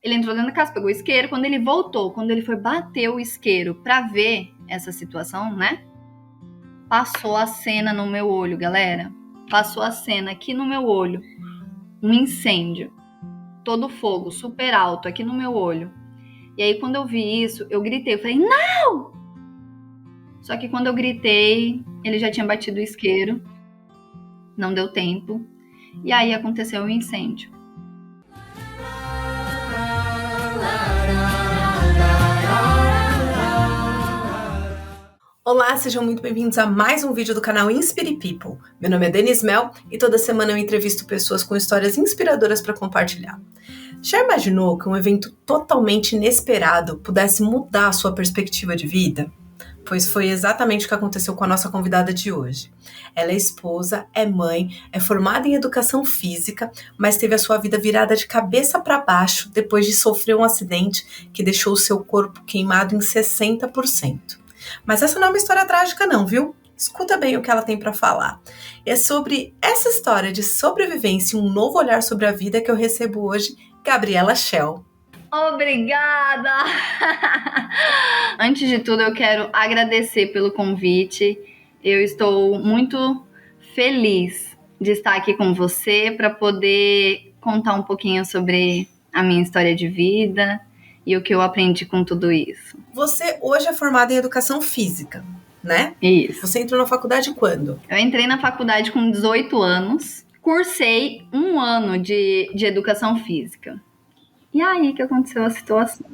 Ele entrou dentro da casa, pegou o isqueiro. Quando ele voltou, quando ele foi bater o isqueiro pra ver essa situação, né? Passou a cena no meu olho, galera. Passou a cena aqui no meu olho. Um incêndio. Todo fogo, super alto, aqui no meu olho. E aí, quando eu vi isso, eu gritei. Eu falei, não! Só que quando eu gritei, ele já tinha batido o isqueiro. Não deu tempo. E aí, aconteceu um incêndio. Olá, sejam muito bem-vindos a mais um vídeo do canal Inspire People. Meu nome é Denise Mel e toda semana eu entrevisto pessoas com histórias inspiradoras para compartilhar. Já imaginou que um evento totalmente inesperado pudesse mudar a sua perspectiva de vida? Pois foi exatamente o que aconteceu com a nossa convidada de hoje. Ela é esposa, é mãe, é formada em educação física, mas teve a sua vida virada de cabeça para baixo depois de sofrer um acidente que deixou o seu corpo queimado em 60%. Mas essa não é uma história trágica não, viu? Escuta bem o que ela tem para falar. É sobre essa história de sobrevivência e um novo olhar sobre a vida que eu recebo hoje, Gabriela Schell. Obrigada! Antes de tudo, eu quero agradecer pelo convite. Eu estou muito feliz de estar aqui com você para poder contar um pouquinho sobre a minha história de vida e o que eu aprendi com tudo isso. Você hoje é formada em educação física, né? Isso. Você entrou na faculdade quando? Eu entrei na faculdade com 18 anos, cursei 1 ano de educação física. E aí que aconteceu a situação.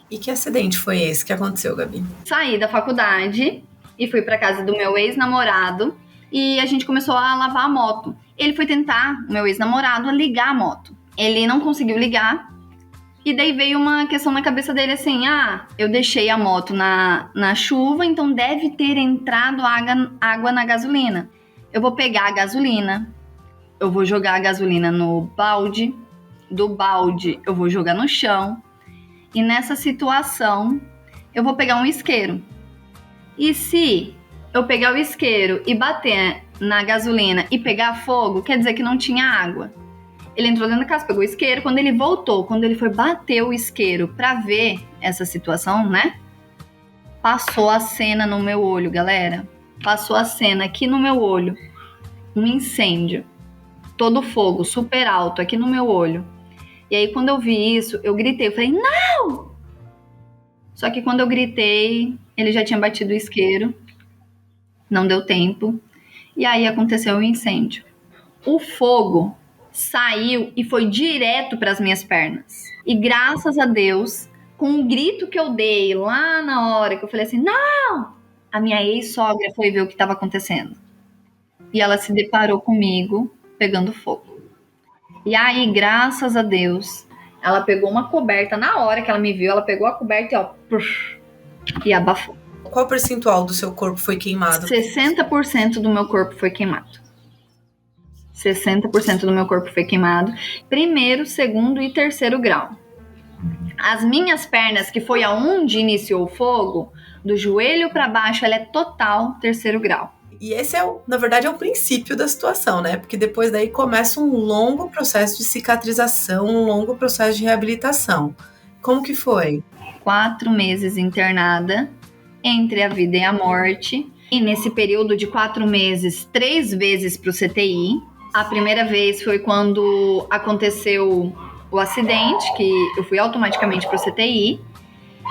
E que acidente foi esse que aconteceu, Gabi? Saí da faculdade e fui para casa do meu ex-namorado e a gente começou a lavar a moto. Ele foi tentar, o meu ex-namorado, ligar a moto. Ele não conseguiu ligar. E daí veio uma questão na cabeça dele assim, eu deixei a moto na chuva, então deve ter entrado água na gasolina. Eu vou pegar a gasolina, eu vou jogar a gasolina no balde, do balde eu vou jogar no chão, e nessa situação eu vou pegar um isqueiro. E se eu pegar o isqueiro e bater na gasolina e pegar fogo, quer dizer que não tinha água. Ele entrou dentro da casa, pegou o isqueiro. Quando ele voltou, quando ele foi bater o isqueiro pra ver essa situação, né? Passou a cena no meu olho, galera. Passou a cena aqui no meu olho. Um incêndio. Todo fogo, super alto, aqui no meu olho. E aí, quando eu vi isso, eu gritei. Eu falei, não! Só que quando eu gritei, ele já tinha batido o isqueiro. Não deu tempo. E aí, aconteceu um incêndio. O fogo saiu e foi direto para as minhas pernas. E graças a Deus, com um grito que eu dei lá na hora, que eu falei assim, não! A minha ex-sogra foi ver o que estava acontecendo. E ela se deparou comigo pegando fogo. E aí, graças a Deus, ela pegou uma coberta. Na hora que ela me viu, ela pegou a coberta e abafou. Qual percentual do seu corpo foi queimado? 60% do meu corpo foi queimado. 60% do meu corpo foi queimado. 1º, 2º e 3º grau. As minhas pernas, que foi aonde iniciou o fogo, do joelho para baixo, ela é total 3º grau. E esse na verdade, é o princípio da situação, né? Porque depois daí começa um longo processo de cicatrização, um longo processo de reabilitação. Como que foi? 4 meses internada, entre a vida e a morte. E nesse período de 4 meses, 3 vezes para o CTI. A primeira vez foi quando aconteceu o acidente, que eu fui automaticamente para o CTI.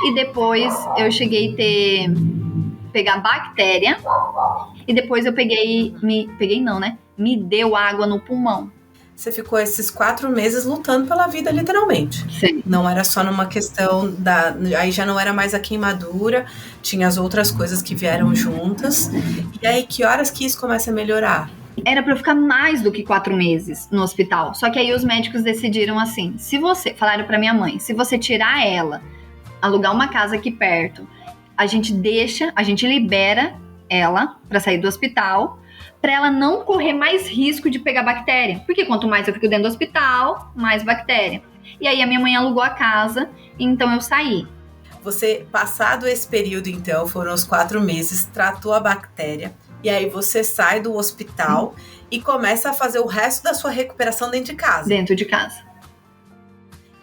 E depois eu cheguei a pegar bactéria. E depois eu me deu água no pulmão. Você ficou esses 4 meses lutando pela vida, literalmente. Sim. Não era só numa questão aí já não era mais a queimadura, tinha as outras coisas que vieram juntas. E aí, que horas que isso começa a melhorar? Era pra eu ficar mais do que 4 meses no hospital. Só que aí os médicos decidiram assim, falaram pra minha mãe, se você tirar ela, alugar uma casa aqui perto, a gente libera ela pra sair do hospital, pra ela não correr mais risco de pegar bactéria. Porque quanto mais eu fico dentro do hospital, mais bactéria. E aí a minha mãe alugou a casa, então eu saí. Você, passado esse período, então, foram os 4 meses, tratou a bactéria, e aí você sai do hospital e começa a fazer o resto da sua recuperação dentro de casa. Dentro de casa.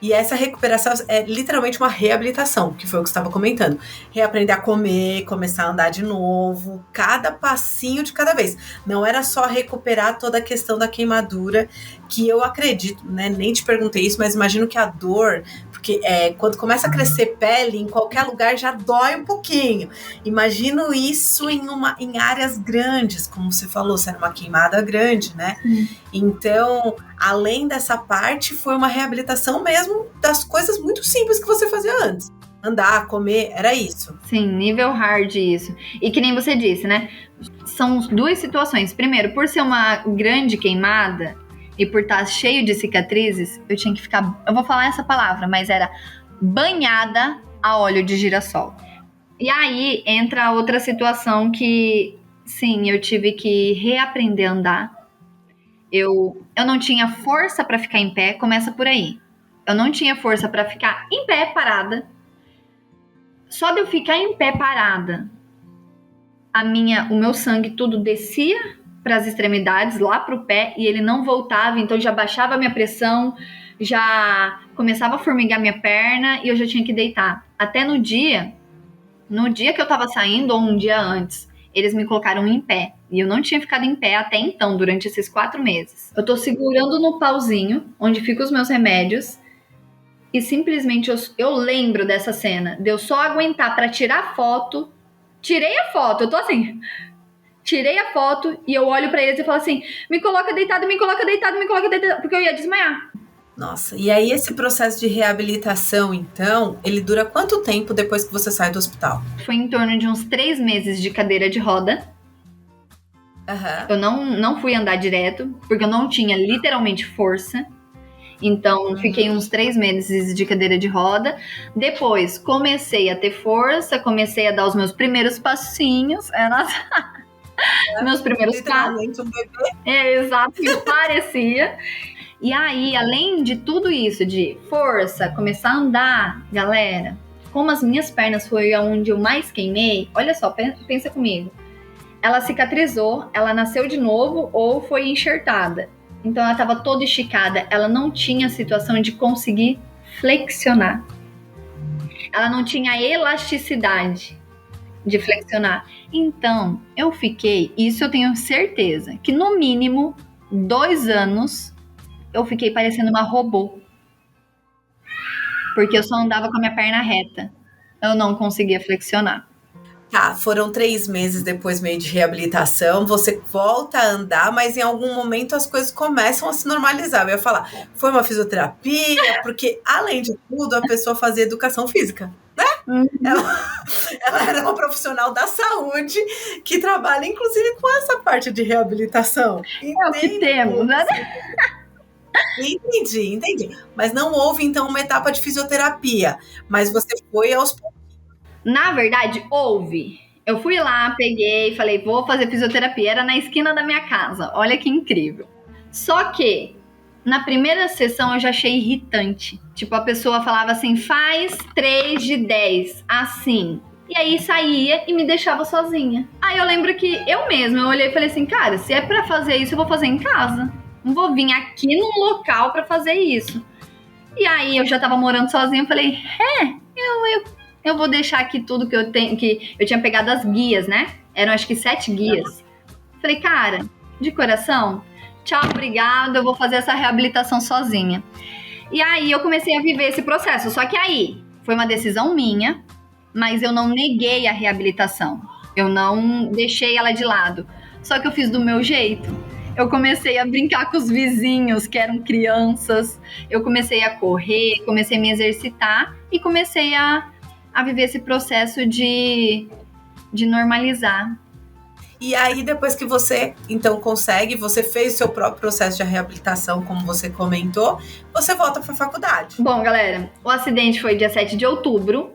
E essa recuperação é literalmente uma reabilitação, que foi o que você estava comentando. Reaprender a comer, começar a andar de novo, cada passinho de cada vez. Não era só recuperar toda a questão da queimadura, que eu acredito, né? Nem te perguntei isso, mas imagino que a dor, porque quando começa a crescer pele, em qualquer lugar já dói um pouquinho. Imagino isso em áreas grandes, como você falou, sendo uma queimada grande, né? Então, além dessa parte, foi uma reabilitação mesmo das coisas muito simples que você fazia antes. Andar, comer, era isso. Sim, nível hard isso. E que nem você disse, né? São duas situações. Primeiro, por ser uma grande queimada e por estar cheio de cicatrizes, eu tinha que ficar... Eu vou falar essa palavra, mas era banhada a óleo de girassol. E aí entra outra situação que, sim, eu tive que reaprender a andar. Eu não tinha força para ficar em pé, começa por aí. Eu não tinha força para ficar em pé parada. Só de eu ficar em pé parada, o meu sangue tudo descia para as extremidades, lá para o pé, e ele não voltava, então já baixava a minha pressão, já começava a formigar minha perna e eu já tinha que deitar. Até no dia que eu tava saindo, ou um dia antes, eles me colocaram em pé. E eu não tinha ficado em pé até então, durante esses 4 meses. Eu tô segurando no pauzinho, onde ficam os meus remédios, e simplesmente eu lembro dessa cena, de eu só aguentar pra tirar foto. Tirei a foto, eu tô assim... Tirei a foto e eu olho pra eles e falo assim, me coloca deitado, me coloca deitado, me coloca deitado, porque eu ia desmaiar. Nossa, e aí esse processo de reabilitação, então, ele dura quanto tempo depois que você sai do hospital? Foi em torno de uns 3 meses de cadeira de roda. Eu não fui andar direto, porque eu não tinha literalmente força. Então, fiquei uns 3 meses de cadeira de roda. Depois, comecei a ter força, comecei a dar os meus primeiros passinhos. Meus primeiros passos. Literalmente um bebê. Exato, me parecia. E aí, além de tudo isso, de força, começar a andar, galera, como as minhas pernas foi onde eu mais queimei, olha só, pensa comigo. Ela cicatrizou, ela nasceu de novo ou foi enxertada. Então ela estava toda esticada, ela não tinha situação de conseguir flexionar. Ela não tinha elasticidade de flexionar. Então, eu fiquei, isso eu tenho certeza, que no mínimo 2 anos eu fiquei parecendo uma robô. Porque eu só andava com a minha perna reta. Eu não conseguia flexionar. Tá, foram 3 meses depois meio de reabilitação, você volta a andar, mas em algum momento as coisas começam a se normalizar. Eu ia falar, foi uma fisioterapia, porque além de tudo, a pessoa fazia educação física, né? Ela era uma profissional da saúde que trabalha inclusive com essa parte de reabilitação. É o que temos, né? Entendi. Mas não houve, então, uma etapa de fisioterapia, mas você foi aos poucos. Na verdade, houve. Eu fui lá, peguei, falei, vou fazer fisioterapia. Era na esquina da minha casa. Olha que incrível. Só que, na primeira sessão, eu já achei irritante. Tipo, a pessoa falava assim, faz 3 de 10, assim. E aí saía e me deixava sozinha. Aí eu lembro que eu olhei e falei assim, cara, se é pra fazer isso, eu vou fazer em casa. Não vou vir aqui num local pra fazer isso. E aí eu já tava morando sozinha, eu falei, eu vou deixar aqui tudo que eu tenho, que eu tinha pegado as guias, né? Eram acho que 7 guias. Falei, cara, de coração, tchau, obrigado, eu vou fazer essa reabilitação sozinha. E aí eu comecei a viver esse processo. Só que aí foi uma decisão minha, mas eu não neguei a reabilitação. Eu não deixei ela de lado. Só que eu fiz do meu jeito. Eu comecei a brincar com os vizinhos, que eram crianças. Eu comecei a correr, comecei a me exercitar e comecei a viver esse processo de normalizar. E aí, depois que você, então, consegue, você fez o seu próprio processo de reabilitação, como você comentou, você volta para a faculdade. Bom, galera, o acidente foi dia 7 de outubro.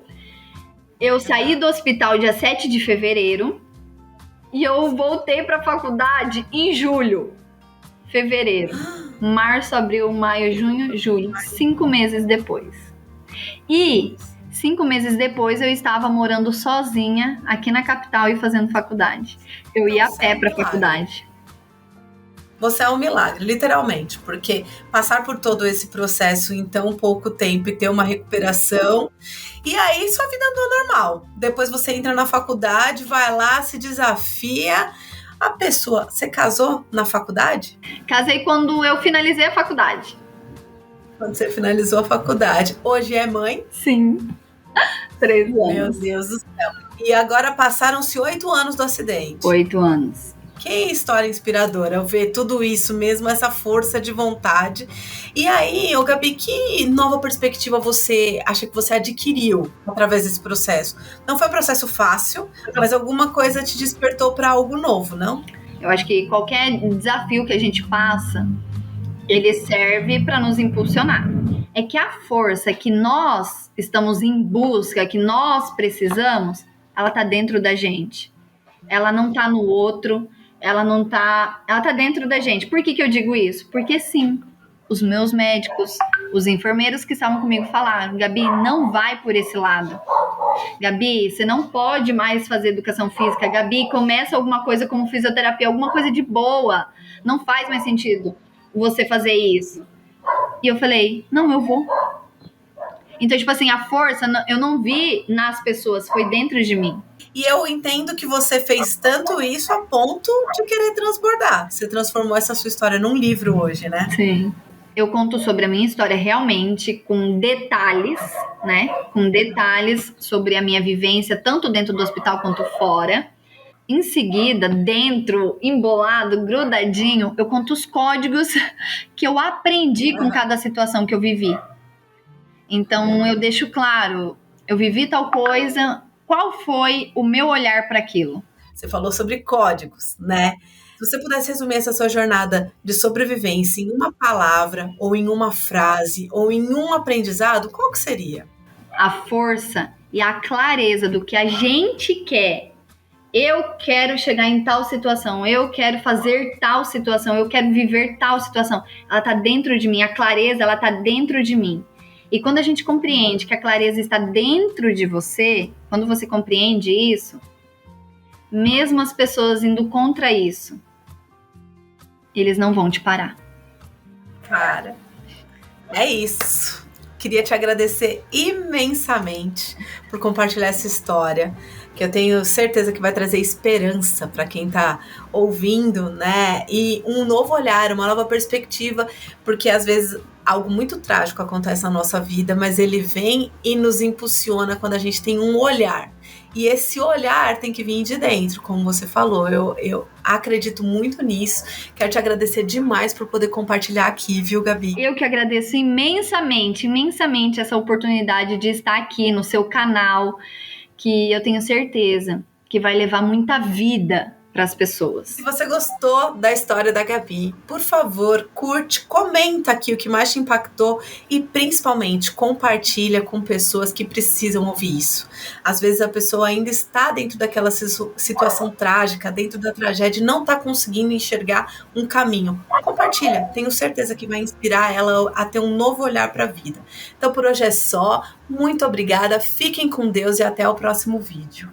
Eu saí do hospital dia 7 de fevereiro. E eu voltei para a faculdade em julho. Fevereiro. Março, abril, maio, junho, julho. 5 meses depois. E 5 meses depois eu estava morando sozinha aqui na capital e fazendo faculdade. Eu ia a pé para a faculdade. Você é um milagre, literalmente, porque passar por todo esse processo em tão pouco tempo e ter uma recuperação, e aí sua vida andou normal. Depois você entra na faculdade, vai lá, se desafia. A pessoa, você casou na faculdade? Casei quando eu finalizei a faculdade. Quando você finalizou a faculdade. Hoje é mãe? Sim. 3 anos. Meu Deus do céu. E agora passaram-se 8 anos do acidente. 8 anos. Que história inspiradora, eu ver tudo isso mesmo, essa força de vontade. E aí, ô Gabi, que nova perspectiva você acha que você adquiriu através desse processo? Não foi um processo fácil, mas alguma coisa te despertou para algo novo, não? Eu acho que qualquer desafio que a gente passa, ele serve para nos impulsionar. É que a força que nós estamos em busca, que nós precisamos, ela tá dentro da gente. Ela não tá no outro, ela tá dentro da gente. Por que eu digo isso? Porque sim, os meus médicos, os enfermeiros que estavam comigo falaram: Gabi, não vai por esse lado. Gabi, você não pode mais fazer educação física. Gabi, começa alguma coisa como fisioterapia, alguma coisa de boa. Não faz mais sentido você fazer isso. E eu falei: não, eu vou. Então, tipo assim, a força eu não vi nas pessoas, foi dentro de mim. E eu entendo que você fez tanto isso a ponto de querer transbordar. Você transformou essa sua história num livro hoje, né? Sim. Eu conto sobre a minha história realmente com detalhes, né? Com detalhes sobre a minha vivência, tanto dentro do hospital quanto fora. Em seguida, dentro, embolado, grudadinho, eu conto os códigos que eu aprendi com cada situação que eu vivi. Então, eu deixo claro, eu vivi tal coisa, qual foi o meu olhar para aquilo? Você falou sobre códigos, né? Se você pudesse resumir essa sua jornada de sobrevivência em uma palavra, ou em uma frase, ou em um aprendizado, qual que seria? A força e a clareza do que a gente quer. Eu quero chegar em tal situação, eu quero fazer tal situação, eu quero viver tal situação. Ela tá dentro de mim, a clareza, ela tá dentro de mim. E quando a gente compreende que a clareza está dentro de você, quando você compreende isso, mesmo as pessoas indo contra isso, eles não vão te parar. Cara, é isso. Queria te agradecer imensamente por compartilhar essa história, que eu tenho certeza que vai trazer esperança para quem está ouvindo, né? E um novo olhar, uma nova perspectiva, porque às vezes algo muito trágico acontece na nossa vida, mas ele vem e nos impulsiona quando a gente tem um olhar. E esse olhar tem que vir de dentro, como você falou. Eu acredito muito nisso. Quero te agradecer demais por poder compartilhar aqui, viu, Gabi? Eu que agradeço imensamente essa oportunidade de estar aqui no seu canal, que eu tenho certeza que vai levar muita vida para as pessoas. Se você gostou da história da Gabi, por favor, curte, comenta aqui o que mais te impactou e principalmente compartilha com pessoas que precisam ouvir isso. Às vezes a pessoa ainda está dentro daquela situação trágica, dentro da tragédia, e não está conseguindo enxergar um caminho. Compartilha, tenho certeza que vai inspirar ela a ter um novo olhar para a vida. Então por hoje é só, muito obrigada, fiquem com Deus e até o próximo vídeo.